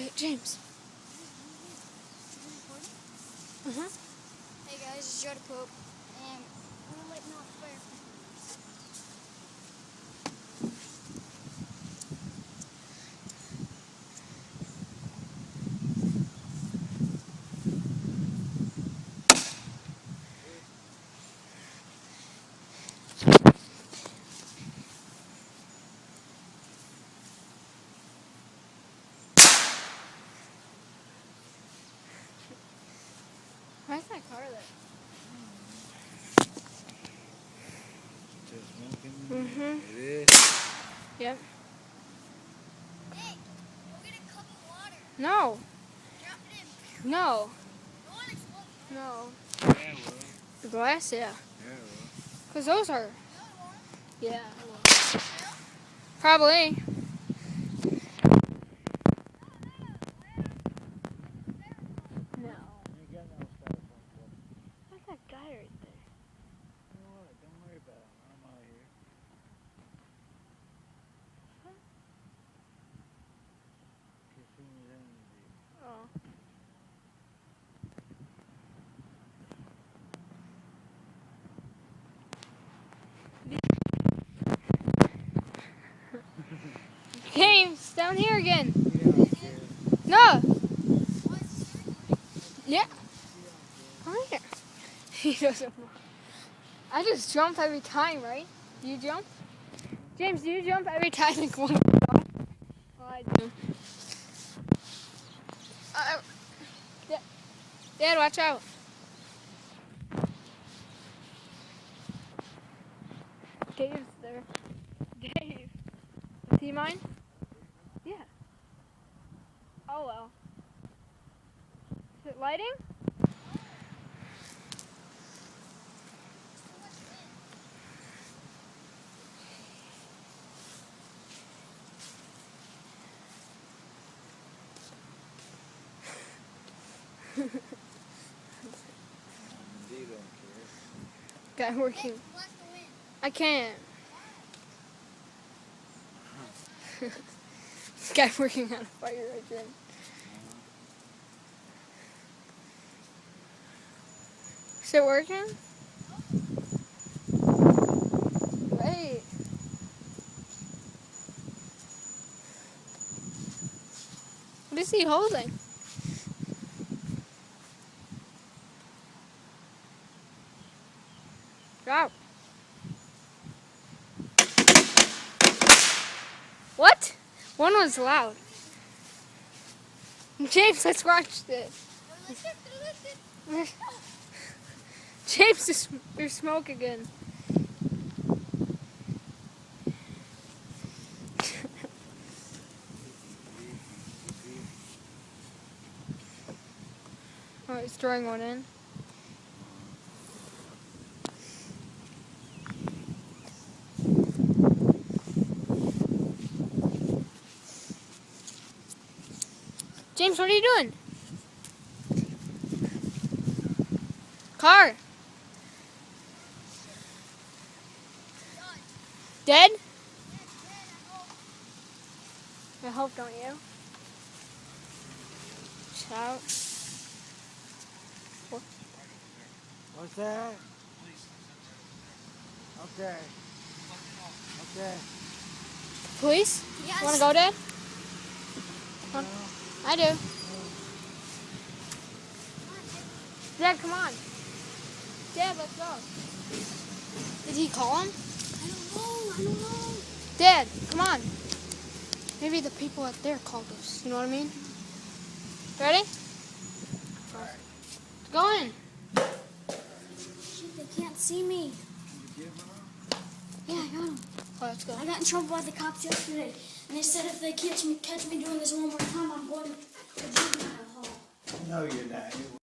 Hey, James. Uh-huh. Hey guys, it's Joe Pope, and we're lighting off fire. Why's that car there? Mm-hmm. It is. Yep. Hey, go get a cup of water. No. Drop it in. No. Don't want to explode. No. Yeah, well. The glass, yeah. Yeah, well. Because those are... No, it won't. Yeah. I will. Probably. No. You got no styrofoam cup. What's that guy right there? You know what? Don't worry about it. I'm out here. As soon as anything. Oh. James, down here again. No. Yeah. Come here. He doesn't want. I just jump every time, right? Do you jump? James, do you jump every time and go on? Oh, I do. Dad, watch out. Dave's there. Dave. Is he mine? Yeah. Oh well. Is it lighting? They don't care. Guy working. Blast the wind. I can't. This guy working on a fire hydrant. Is it working? Great. What is he holding? Drop. What? One was loud. James, let's watch this. James, there's smoke again. Oh, he's throwing one in. James, what are you doing? Car. Dead? I hope, don't you? Shout. What? What's that? Okay. Okay. Police? Yes. Want to go, Dad? No. I do. Dad, come on. Dad, let's go. Did he call him? I don't know. Dad, come on. Maybe the people out there called us. You know what I mean? Ready? Go in. Shit, they can't see me. Yeah, I got him. Oh, let's go. I got in trouble by the cops yesterday, and they said if they catch me doing this one more time, I'm going to the juvenile hall. No, you're not.